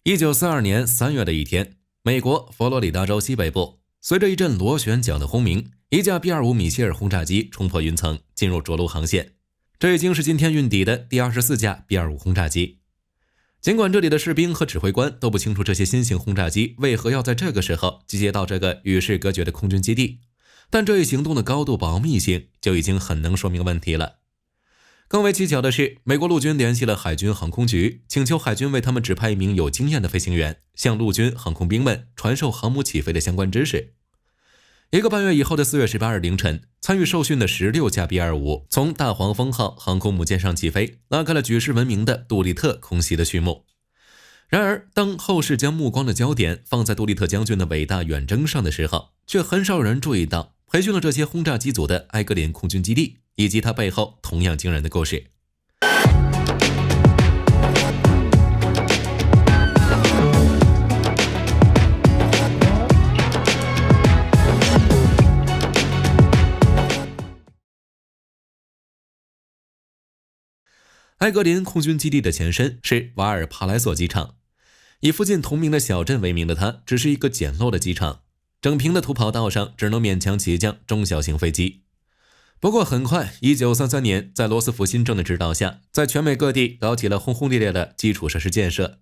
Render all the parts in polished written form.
1942年3月的一天，美国佛罗里达州西北部，随着一阵螺旋桨的轰鸣，一架 B-25 米歇尔轰炸机冲破云层，进入着陆航线。这已经是今天运抵的第24架 B-25 轰炸机。尽管这里的士兵和指挥官都不清楚这些新型轰炸机为何要在这个时候集结到这个与世隔绝的空军基地，但这一行动的高度保密性就已经很能说明问题了。更为蹊跷的是，美国陆军联系了海军航空局，请求海军为他们指派一名有经验的飞行员，向陆军航空兵们传授航母起飞的相关知识。一个半月以后的4月18日凌晨，参与受训的16架 B-25 从大黄蜂号航空母舰上起飞，拉开了举世闻名的杜立特空袭的序幕。然而，当后世将目光的焦点放在杜立特将军的伟大远征上的时候，却很少有人注意到培训了这些轰炸机组的埃格林空军基地以及它背后同样惊人的故事。埃格林空军基地的前身是瓦尔帕莱索机场，以附近同名的小镇为名的它只是一个简陋的机场，整平的土跑道上只能勉强起降中小型飞机。不过很快，1933年，在罗斯福新政的指导下，在全美各地搞起了轰轰烈烈的基础设施建设。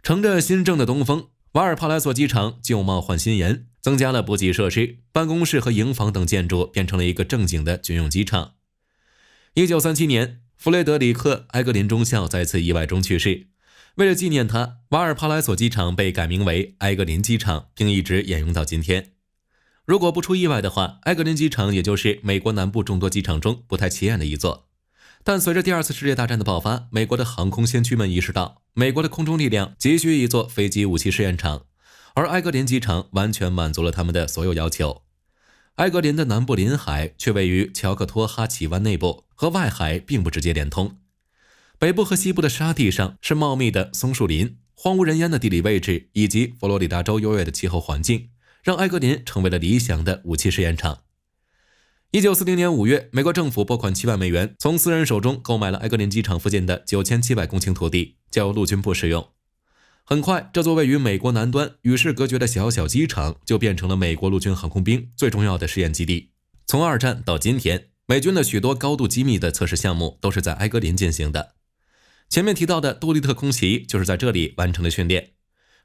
乘着新政的东风，瓦尔帕莱索机场旧貌换新颜，增加了补给设施，办公室和营房等建筑变成了一个正经的军用机场。1937年，弗雷德里克·埃格林中校在次意外中去世，为了纪念他，瓦尔帕莱索机场被改名为埃格林机场，并一直沿用到今天。如果不出意外的话，埃格林机场也就是美国南部众多机场中不太起眼的一座。但随着第二次世界大战的爆发，美国的航空先驱们意识到，美国的空中力量急需一座飞机武器试验场，而埃格林机场完全满足了他们的所有要求。埃格林的南部临海却位于乔克托哈奇湾内部，和外海并不直接连通。北部和西部的沙地上是茂密的松树林，荒无人烟的地理位置以及佛罗里达州优越的气候环境，让埃格林成为了理想的武器试验场。1940年5月，美国政府拨款7万美元，从私人手中购买了埃格林机场附近的9700公顷土地，交由陆军部使用。很快，这座位于美国南端与世隔绝的小小机场就变成了美国陆军航空兵最重要的试验基地。从二战到今天，美军的许多高度机密的测试项目都是在埃格林进行的。前面提到的杜立特空袭就是在这里完成的训练，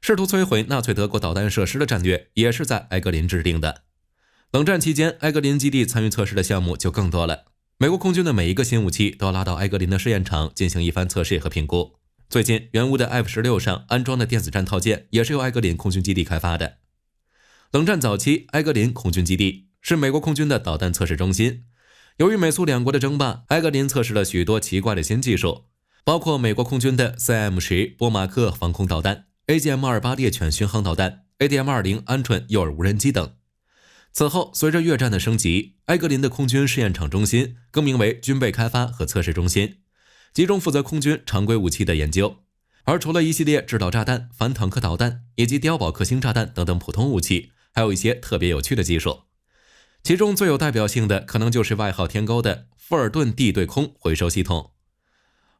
试图摧毁纳粹德国导弹设施的战略也是在埃格林制定的。冷战期间，埃格林基地参与测试的项目就更多了，美国空军的每一个新武器都要拉到埃格林的试验场进行一番测试和评估。最近，原屋的 F-16上安装的电子战套件也是由埃格林空军基地开发的。冷战早期，埃格林空军基地是美国空军的导弹测试中心。由于美苏两国的争霸，埃格林测试了许多奇怪的新技术，包括美国空军的 CM-10 波马克防空导弹、AGM-28 猎犬巡航导弹、ADM-20 鹌鹑诱饵无人机等。此后，随着越战的升级，埃格林的空军试验场中心更名为军备开发和测试中心，集中负责空军常规武器的研究。而除了一系列制导炸弹、反坦克导弹以及碉堡克星炸弹等等普通武器，还有一些特别有趣的技术。其中最有代表性的可能就是外号天钩的富尔顿地对空回收系统。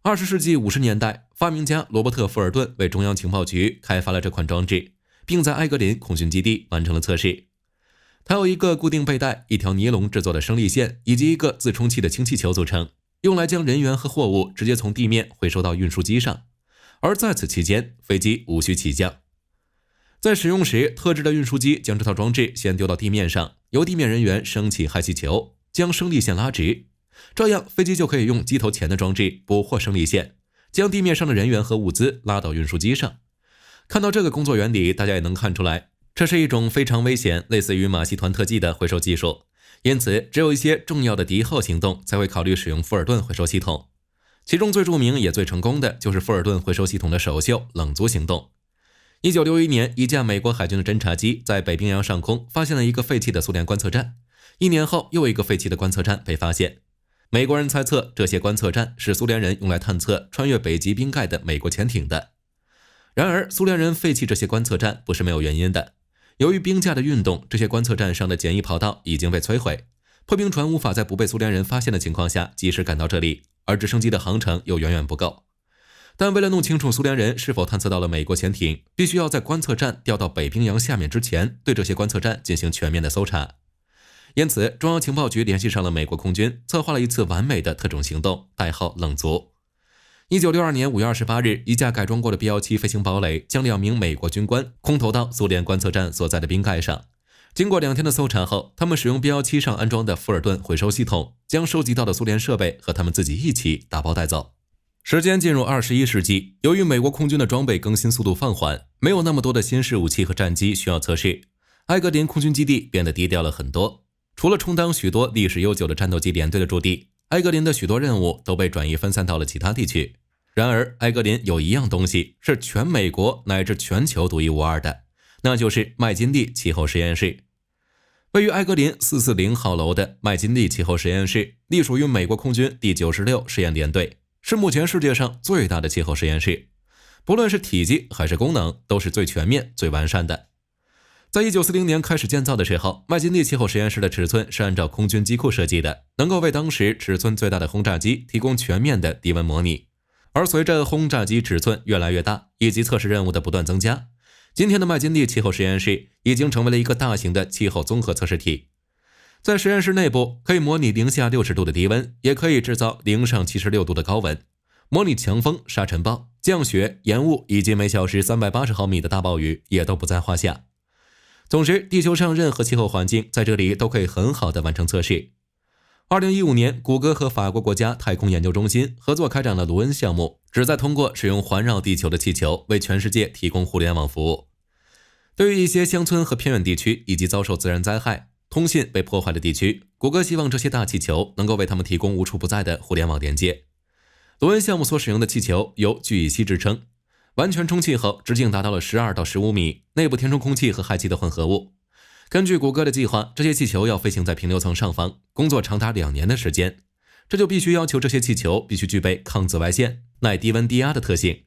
20世纪50年代，发明家罗伯特·富尔顿为中央情报局开发了这款装置，并在埃格林空军基地完成了测试。它由一个固定背带、一条尼龙制作的升力线以及一个自充气的氢气球组成，用来将人员和货物直接从地面回收到运输机上，而在此期间，飞机无需起降。在使用时，特制的运输机将这套装置先丢到地面上，由地面人员升起氦气球，将升力线拉直，这样飞机就可以用机头前的装置捕获升力线，将地面上的人员和物资拉到运输机上。看到这个工作原理，大家也能看出来，这是一种非常危险，类似于马戏团特技的回收技术。因此，只有一些重要的敌后行动才会考虑使用富尔顿回收系统。其中最著名也最成功的就是富尔顿回收系统的首秀冷足行动。1961年，一架美国海军的侦察机在北冰洋上空发现了一个废弃的苏联观测站。1年后，又一个废弃的观测站被发现。美国人猜测这些观测站是苏联人用来探测穿越北极冰盖的美国潜艇的。然而，苏联人废弃这些观测站不是没有原因的。由于冰架的运动，这些观测站上的简易跑道已经被摧毁，破冰船无法在不被苏联人发现的情况下及时赶到这里，而直升机的航程又远远不够。但为了弄清楚苏联人是否探测到了美国潜艇，必须要在观测站调到北冰洋下面之前，对这些观测站进行全面的搜查。因此，中央情报局联系上了美国空军，策划了一次完美的特种行动，代号冷卒。1962年5月28日，一架改装过的 B-17飞行堡垒将2名美国军官空投到苏联观测站所在的冰盖上。经过2天的搜查后，他们使用 B-17上安装的富尔顿回收系统，将收集到的苏联设备和他们自己一起打包带走。时间进入21世纪，由于美国空军的装备更新速度放缓，没有那么多的新式武器和战机需要测试，埃格林空军基地变得低调了很多。除了充当许多历史悠久的战斗机联队的驻地，埃格林的许多任务都被转移分散到了其他地区。然而，埃格林有一样东西是全美国乃至全球独一无二的，那就是麦金利气候实验室。位于埃格林440号楼的麦金利气候实验室隶属于美国空军第96实验联队，是目前世界上最大的气候实验室，不论是体积还是功能，都是最全面、最完善的。在1940年开始建造的时候，麦金利气候实验室的尺寸是按照空军机库设计的，能够为当时尺寸最大的轰炸机提供全面的低温模拟。而随着轰炸机尺寸越来越大，以及测试任务的不断增加，今天的麦金利气候实验室已经成为了一个大型的气候综合测试体。在实验室内部，可以模拟零下60度的低温，也可以制造零上76度的高温，模拟强风、沙尘暴、降雪、烟雾以及每小时380毫米的大暴雨也都不在话下。总之，地球上任何气候环境在这里都可以很好的完成测试。2015年，谷歌和法国国家太空研究中心合作开展了卢恩项目，旨在通过使用环绕地球的气球为全世界提供互联网服务。对于一些乡村和偏远地区以及遭受自然灾害、通信被破坏的地区，谷歌希望这些大气球能够为他们提供无处不在的互联网连接。卢恩项目所使用的气球由聚乙烯制称，完全充气后直径达到了12到15米，内部填充空气和氦气的混合物。根据谷歌的计划，这些气球要飞行在平流层上方，工作长达2年的时间。这就必须要求这些气球必须具备抗紫外线、耐低温低压的特性。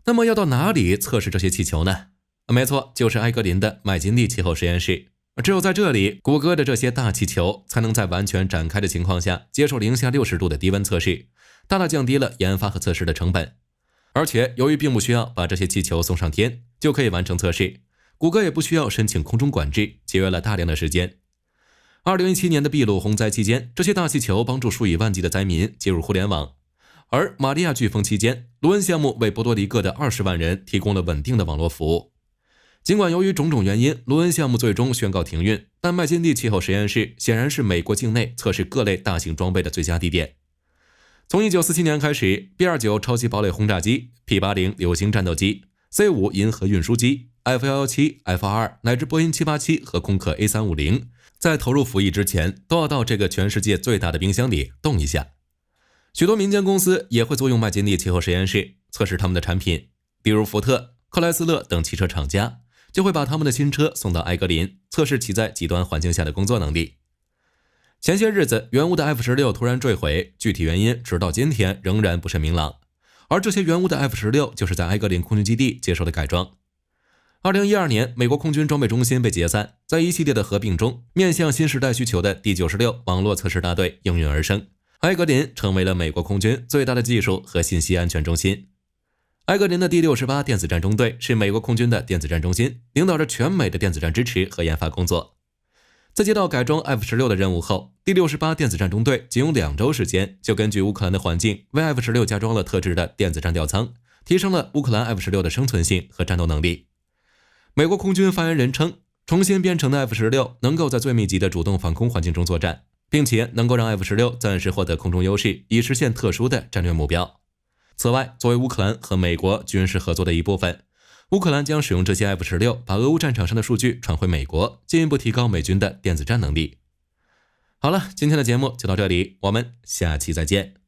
那么要到哪里测试这些气球呢？没错，就是埃格林的麦金利气候实验室。只有在这里，谷歌的这些大气球才能在完全展开的情况下接受零下60度的低温测试，大大降低了研发和测试的成本。而且由于并不需要把这些气球送上天就可以完成测试，谷歌也不需要申请空中管制，节约了大量的时间。2017年的秘鲁洪灾期间，这些大气球帮助数以万计的灾民接入互联网。而玛利亚飓风期间，卢恩项目为波多黎各的20万人提供了稳定的网络服务。尽管由于种种原因，卢恩项目最终宣告停运，但麦金利气候实验室显然是美国境内测试各类大型装备的最佳地点。从1947年开始 ，B-29 超级堡垒轰炸机、P-80 流星战斗机、C-5 银河运输机、F-117、F-22 乃至波音787和空客 A350， 在投入服役之前，都要到这个全世界最大的冰箱里冻一下。许多民间公司也会租用麦金利气候实验室测试他们的产品，比如福特、克莱斯勒等汽车厂家就会把他们的新车送到埃格林，测试其在极端环境下的工作能力。前些日子，原物的 F-16 突然坠毁，具体原因直到今天仍然不甚明朗。而这些原物的 F-16 就是在埃格林空军基地接受的改装。2012年，美国空军装备中心被解散，在一系列的合并中，面向新时代需求的第96网络测试大队应运而生，埃格林成为了美国空军最大的技术和信息安全中心。埃格林的第68电子战中队是美国空军的电子战中心，领导着全美的电子战支持和研发工作。在接到改装 F-16 的任务后，第68电子战中队仅用2周时间，就根据乌克兰的环境为 F-16 加装了特制的电子战吊舱，提升了乌克兰 F-16 的生存性和战斗能力。美国空军发言人称，重新编程的 F-16 能够在最密集的主动防空环境中作战，并且能够让 F-16 暂时获得空中优势，以实现特殊的战略目标。此外，作为乌克兰和美国军事合作的一部分，乌克兰将使用这些 F-16 把俄乌战场上的数据传回美国，进一步提高美军的电子战能力。好了，今天的节目就到这里，我们下期再见。